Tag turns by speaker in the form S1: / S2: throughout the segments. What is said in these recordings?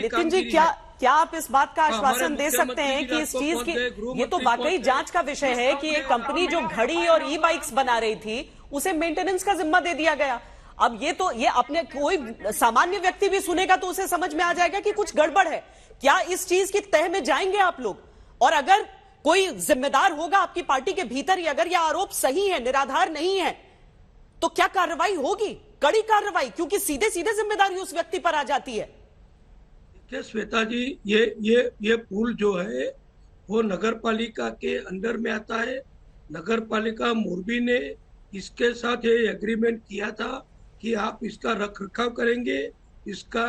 S1: नितिन जी, क्या आप इस बात का आश्वासन दे सकते हैं कि इस चीज की, ये तो वाकई जांच का विषय है कि एक कंपनी जो घड़ी और ई बाइक्स बना रही थी उसे मेंटेनेंस का जिम्मा दे दिया गया। अब ये अपने कोई सामान्य व्यक्ति भी सुनेगा तो उसे समझ में आ जाएगा कि कुछ गड़बड़ है। क्या इस चीज की तह में जाएंगे आप लोग? और अगर कोई जिम्मेदार होगा आपकी पार्टी के भीतर ही, अगर यह आरोप सही है, निराधार नहीं है, तो क्या कार्रवाई होगी? कड़ी कार्रवाई, क्योंकि सीधे सीधे जिम्मेदारी उस व्यक्ति पर आ जाती है।
S2: देखिए श्वेता जी, ये पुल जो है वो नगर पालिका के अंडर में आता है। नगर पालिका मोरबी ने इसके साथ ये एग्रीमेंट किया था कि आप इसका रख रखाव करेंगे, इसका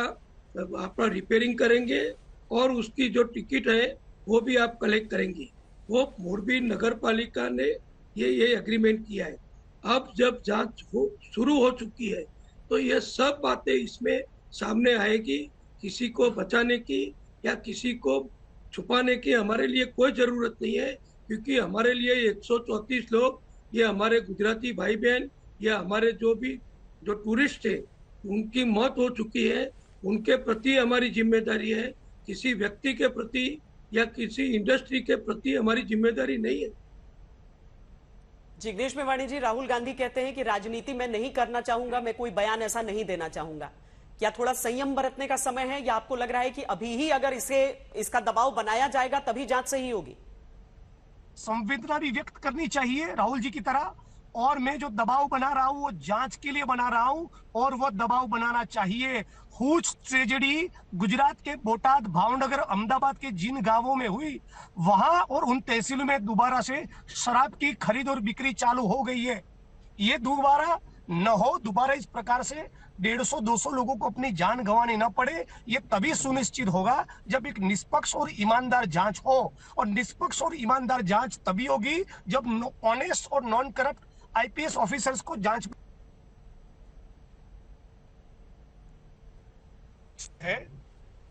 S2: आपका रिपेयरिंग करेंगे और उसकी जो टिकट है वो भी आप कलेक्ट करेंगे। वो मोरबी नगर पालिका ने ये एग्रीमेंट किया है। अब जब जांच शुरू हो चुकी है तो ये सब बातें इसमें सामने आएगी। किसी को बचाने की या किसी को छुपाने की हमारे लिए कोई जरूरत नहीं है, क्योंकि हमारे लिए 134 लोग, ये हमारे गुजराती भाई बहन या हमारे जो टूरिस्ट है, उनकी मौत हो चुकी है। उनके प्रति हमारी जिम्मेदारी है, किसी व्यक्ति के प्रति या किसी इंडस्ट्री के प्रति हमारी जिम्मेदारी नहीं है।
S1: जिग्नेश मेवाणी जी, राहुल गांधी कहते हैं कि राजनीति में नहीं करना चाहूंगा, मैं कोई बयान ऐसा नहीं देना चाहूंगा। क्या थोड़ा संयम बरतने का समय है, या आपको लग रहा है कि अभी ही अगर इसका दबाव बनाया जाएगा तभी जांच सही होगी?
S3: संवेदना भी व्यक्त करनी चाहिए राहुल जी की तरह, और मैं जो दबाव बना रहा हूं वो जांच के लिए बना रहा हूं, और वो दबाव बनाना चाहिए। हुज ट्रेजेडी गुजरात के बोटाद, भावनगर, अहमदाबाद के जिन गांवों में हुई, वहां और उन तहसीलों में दोबारा से शराब की खरीद और बिक्री चालू हो गई है। ये दोबारा न हो, दोबारा इस प्रकार से 150-200 लोगों को अपनी जान गंवानी न पड़े। ये तभी सुनिश्चित होगा जब एक निष्पक्ष और ईमानदार जांच हो, और निष्पक्ष और ईमानदार जांच तभी होगी जब ऑनेस्ट और नॉन करप्ट आईपीएस ऑफिसर्स को जांच है।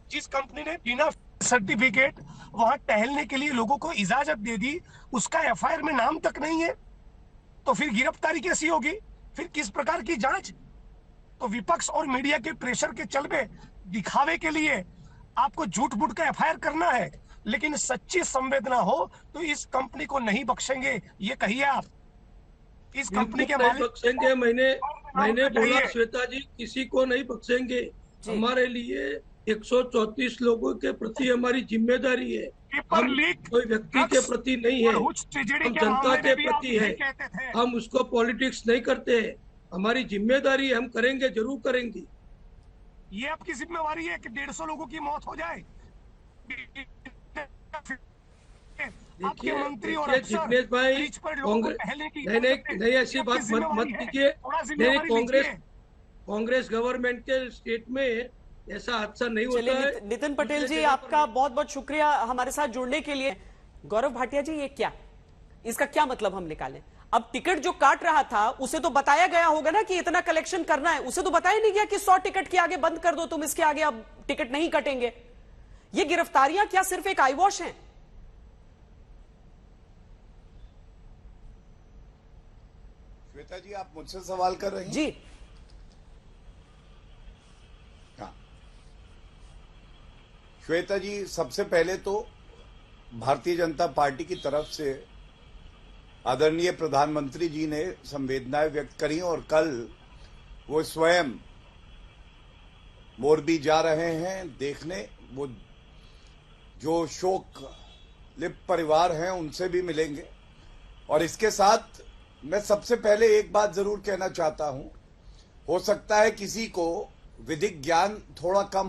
S3: जिस कंपनी ने बिना सर्टिफिकेट वहां टहलने के लिए लोगों को इजाजत दे दी, उसका एफआईआर में नाम तक नहीं है, तो फिर गिरफ्तारी कैसी होगी? फिर किस प्रकार की जांच? तो विपक्ष और मीडिया के प्रेशर के चलते, दिखावे के लिए आपको झूठ मूठ का एफआईआर करना है, लेकिन सच्ची संवेदना हो तो इस कंपनी को नहीं बख्शेंगे। ये कहिए आप, इस कंपनी के
S2: मालिक बख्शेंगे। मैंने बोला श्वेता जी, किसी को नहीं बख्शेंगे। हमारे लिए 134 लोगों के प्रति हमारी जिम्मेदारी है। हम कोई व्यक्ति के प्रति नहीं है, हम जनता के प्रति है। हम उसको पॉलिटिक्स नहीं करते हैं। हमारी जिम्मेदारी हम करेंगे, जरूर करेंगे।
S3: ये आपकी जिम्मेवारी है कि 150 लोगों की मौत हो जाए?
S2: देखिए जिग्नेश भाई, नहीं ऐसी बात मत कीजिए। नहीं, कांग्रेस गवर्नमेंट के स्टेट में ऐसा हादसा नहीं होता है।
S1: नितिन पटेल जी, आपका बहुत बहुत शुक्रिया हमारे साथ जुड़ने के लिए। गौरव भाटिया जी, ये क्या, इसका क्या मतलब हम निकालें? अब टिकट जो काट रहा था उसे तो बताया गया होगा ना कि इतना कलेक्शन करना है, उसे तो बताया नहीं गया कि 100 टिकट के आगे बंद कर दो तुम, इसके आगे अब टिकट नहीं कटेंगे। ये गिरफ्तारियां क्या सिर्फ एक आईवॉश हैं?
S4: श्वेता जी, आप मुझसे सवाल कर रही हैं?
S1: जी
S4: हाँ श्वेता जी, सबसे पहले तो भारतीय जनता पार्टी की तरफ से आदरणीय प्रधानमंत्री जी ने संवेदनाएं व्यक्त करी, और कल वो स्वयं मोरबी जा रहे हैं देखने। वो जो शोक लिप्त परिवार हैं उनसे भी मिलेंगे। और इसके साथ मैं सबसे पहले एक बात जरूर कहना चाहता हूं, हो सकता है किसी को विधिक ज्ञान थोड़ा कम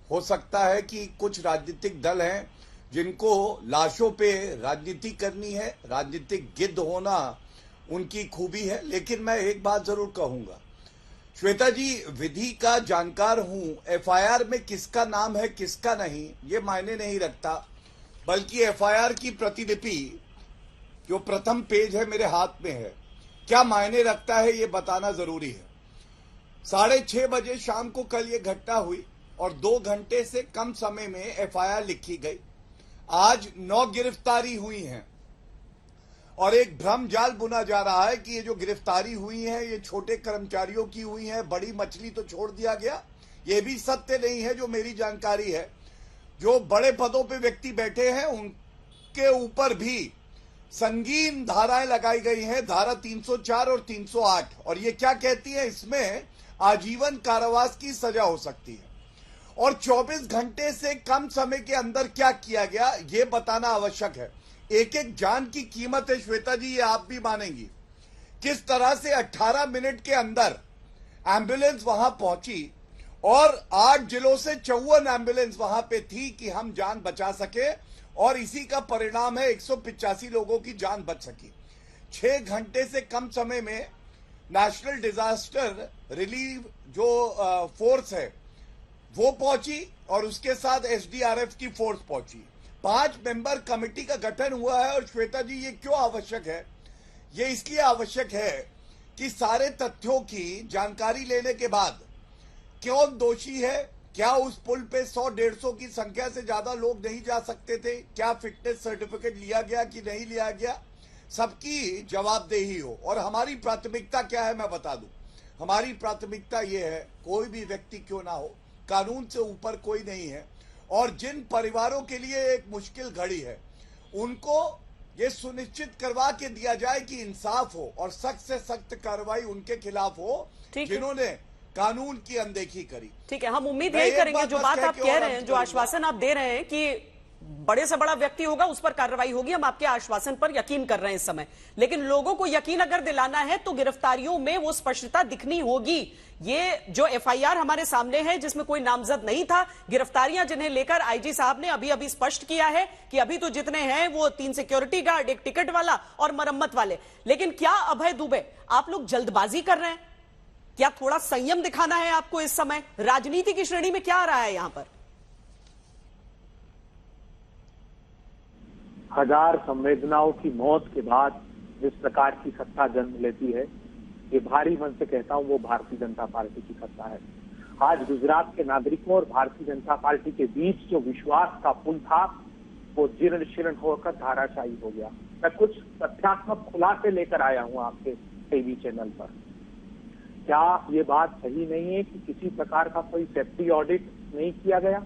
S4: हो सकता है कि कुछ राजनीतिक दल हैं जिनको लाशों पे राजनीति करनी है, राजनीतिक गिद्ध होना उनकी खूबी है। लेकिन मैं एक बात जरूर कहूंगा, श्वेता जी, विधि का जानकार हूं। एफआईआर में किसका नाम है किसका नहीं ये मायने नहीं रखता, बल्कि एफआईआर की प्रतिलिपि जो प्रथम पेज है मेरे हाथ में है, क्या मायने रखता है ये बताना जरूरी है। 6:30 बजे शाम को कल ये घटना हुई और 2 घंटे से कम समय में एफआईआर लिखी गई। आज 9 गिरफ्तारी हुई हैं और एक भ्रम जाल बुना जा रहा है कि ये जो गिरफ्तारी हुई है ये छोटे कर्मचारियों की हुई है, बड़ी मछली तो छोड़ दिया गया। ये भी सत्य नहीं है जो मेरी जानकारी है। जो बड़े पदों पे व्यक्ति बैठे हैं उनके ऊपर भी संगीन धाराएं लगाई गई हैं, धारा 304 और 308। और ये क्या कहती है, इसमें आजीवन कारावास की सजा हो सकती है। और 24 घंटे से कम समय के अंदर क्या किया गया ये बताना आवश्यक है। एक एक जान की कीमत है श्वेता जी, ये आप भी मानेंगी। किस तरह से 18 मिनट के अंदर एम्बुलेंस वहां पहुंची और 8 जिलों से 54 एम्बुलेंस वहां पे थी कि हम जान बचा सके, और इसी का परिणाम है 185 लोगों की जान बच सकी। 6 घंटे से कम समय में नेशनल डिजास्टर रिलीफ जो फोर्स है वो पहुंची और उसके साथ एसडीआरएफ की फोर्स पहुंची। 5 मेंबर कमेटी का गठन हुआ है। और श्वेता जी ये क्यों आवश्यक है, ये इसलिए आवश्यक है कि सारे तथ्यों की जानकारी लेने के बाद कौन दोषी है, क्या उस पुल पे 100-150 की संख्या से ज्यादा लोग नहीं जा सकते थे, क्या फिटनेस सर्टिफिकेट लिया गया कि नहीं लिया गया, सबकी जवाबदेही हो। और हमारी प्राथमिकता क्या है मैं बता दूं, हमारी प्राथमिकता ये है कोई भी व्यक्ति क्यों ना हो, कानून से ऊपर कोई नहीं है। और जिन परिवारों के लिए एक मुश्किल घड़ी है उनको ये सुनिश्चित करवा के दिया जाए कि इंसाफ हो और सख्त से सख्त कार्रवाई उनके खिलाफ हो जिन्होंने कानून की अनदेखी करी।
S1: ठीक है, हम उम्मीद यही करेंगे, जो बात आप कह रहे हैं, जो आश्वासन आप दे रहे हैं कि बड़े से बड़ा व्यक्ति होगा उस पर कार्रवाई होगी, हम आपके आश्वासन पर यकीन कर रहे हैं इस समय। लेकिन लोगों को यकीन अगर दिलाना है तो गिरफ्तारियों में वो स्पष्टता दिखनी होगी। ये जो एफआईआर हमारे सामने है जिसमें कोई नामजद नहीं था, गिरफ्तारियां जिन्हें लेकर आईजी साहब ने अभी अभी स्पष्ट किया है कि अभी तो जितने हैं वो 3 सिक्योरिटी गार्ड, 1 टिकट वाला और मरम्मत वाले। लेकिन क्या अभय दुबे आप लोग जल्दबाजी कर रहे हैं? क्या थोड़ा संयम दिखाना है आपको इस समय? राजनीति की श्रेणी में क्या आ रहा है यहां पर?
S5: हजार संवेदनाओं की मौत के बाद जिस प्रकार की सत्ता जन्म लेती है, ये भारी मन से कहता हूं, वो भारतीय जनता पार्टी की सत्ता है। आज गुजरात के नागरिकों और भारतीय जनता पार्टी के बीच जो विश्वास का पुल था वो जीर्ण शीर्ण होकर धाराशायी हो गया। मैं कुछ तथ्यात्मक खुलासे लेकर आया हूं आपके टीवी चैनल पर। क्या ये बात सही नहीं है कि किसी प्रकार का कोई सेफ्टी ऑडिट नहीं किया गया?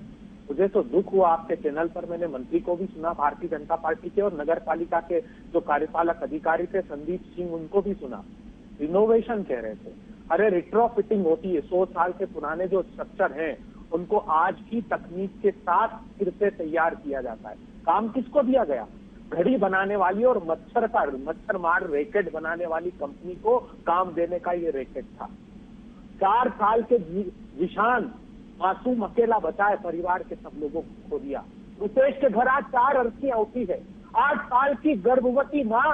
S5: मुझे तो दुख हुआ, आपके चैनल पर मैंने मंत्री को भी सुना भारतीय जनता पार्टी के, और नगर पालिका के जो कार्यपालक अधिकारी थे संदीप सिंह, उनको भी सुना। रिनोवेशन कह रहे थे, अरे रिट्रोफिटिंग होती है। 100 साल के पुराने जो स्ट्रक्चर हैं उनको आज की तकनीक के साथ फिर से तैयार किया जाता है। काम किसको दिया गया? घड़ी बनाने वाली और मच्छर मार रैकेट बनाने वाली कंपनी को काम देने का ये रैकेट था। 4 साल के जिशान मासूम अकेला बचाए, परिवार के सब लोगों को खो दिया। रुपेश के घर आज 4 अर्थियां उठी है। 8 साल की गर्भवती मां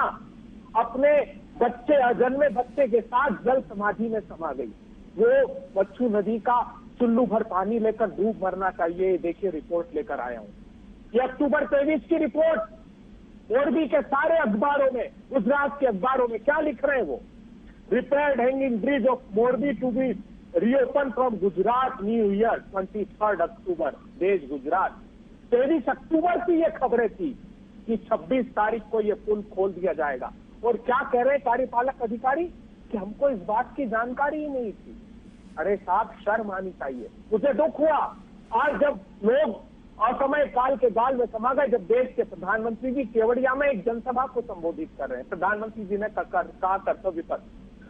S5: अपने बच्चे, अजन्मे बच्चे के साथ जल समाधि में समा गई। वो बच्चू नदी का चुल्लू भर पानी लेकर डूब मरना चाहिए। देखिए रिपोर्ट लेकर आया हूं, ये अक्टूबर 23 की रिपोर्ट। मोरबी के सारे अखबारों में, गुजरात के अखबारों में क्या लिख रहे हैं वो? Repaired hanging bridge of Morbi to be reopen from Gujarat new year 23 October, देश गुजरात। 23 अक्टूबर की ये खबरें थी कि 26 तारीख को ये पुल खोल दिया जाएगा। और क्या कह रहे हैं कार्यपालक अधिकारी कि हमको इस बात की जानकारी ही नहीं थी। अरे साहब, शर्म आनी चाहिए। मुझे दुख हुआ आज जब लोग असमय काल के गाल में समा गए, जब देश के प्रधानमंत्री जी केवड़िया में एक जनसभा को संबोधित कर रहे हैं। प्रधानमंत्री जी ने कहा कर्तव्य पथ।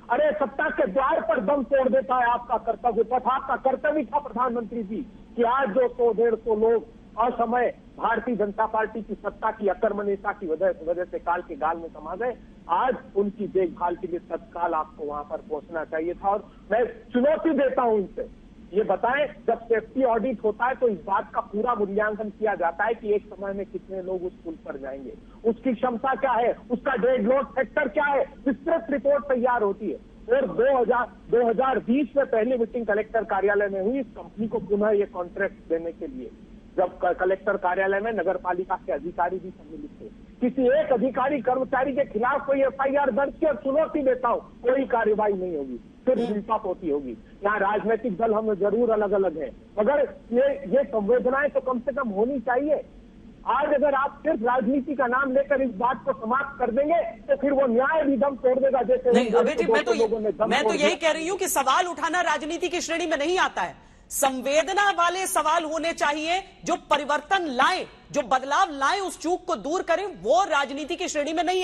S5: अरे सत्ता के द्वार पर दम तोड़ देता है आपका कर्तव्य पथ। आपका कर्तव्य था प्रधानमंत्री जी कि आज जो 100-150 लोग असमय भारतीय जनता पार्टी की सत्ता की अकर्मण्यता की वजह से काल के गाल में समा गए, आज उनकी देखभाल के लिए तत्काल आपको वहां पर पहुंचना चाहिए था। और मैं चुनौती देता हूं इनसे, ये बताएं जब सेफ्टी ऑडिट होता है तो इस बात का पूरा मूल्यांकन किया जाता है कि एक समय में कितने लोग उस पुल पर जाएंगे, उसकी क्षमता क्या है, उसका डेड लोड फैक्टर क्या है, विस्तृत रिपोर्ट तैयार होती है। और 2020 में पहली मीटिंग कलेक्टर कार्यालय में हुई इस कंपनी को पुनः ये कॉन्ट्रैक्ट देने के लिए, जब कलेक्टर कार्यालय में नगर पालिका के अधिकारी भी सम्मिलित थे। किसी एक अधिकारी कर्मचारी के खिलाफ कोई एफआईआर दर्ज की, और चुनौती देता हूं कोई कार्रवाई नहीं होगी, सिर्फ हिंसापोती होगी। यहाँ राजनीतिक दल हम जरूर अलग अलग हैं, मगर ये संवेदनाएं तो कम से कम होनी चाहिए। आज अगर आप सिर्फ राजनीति का नाम लेकर इस बात को समाप्त कर देंगे तो फिर वो न्याय भी दम तोड़ देगा। जैसे
S1: नहीं अभय जी, मैं तो यही कह रही हूं कि सवाल उठाना राजनीति की श्रेणी में नहीं आता है। संवेदना वाले सवाल होने चाहिए, जो परिवर्तन लाए, जो बदलाव लाए, उस चूक को दूर करें। वो राजनीति की श्रेणी में नहीं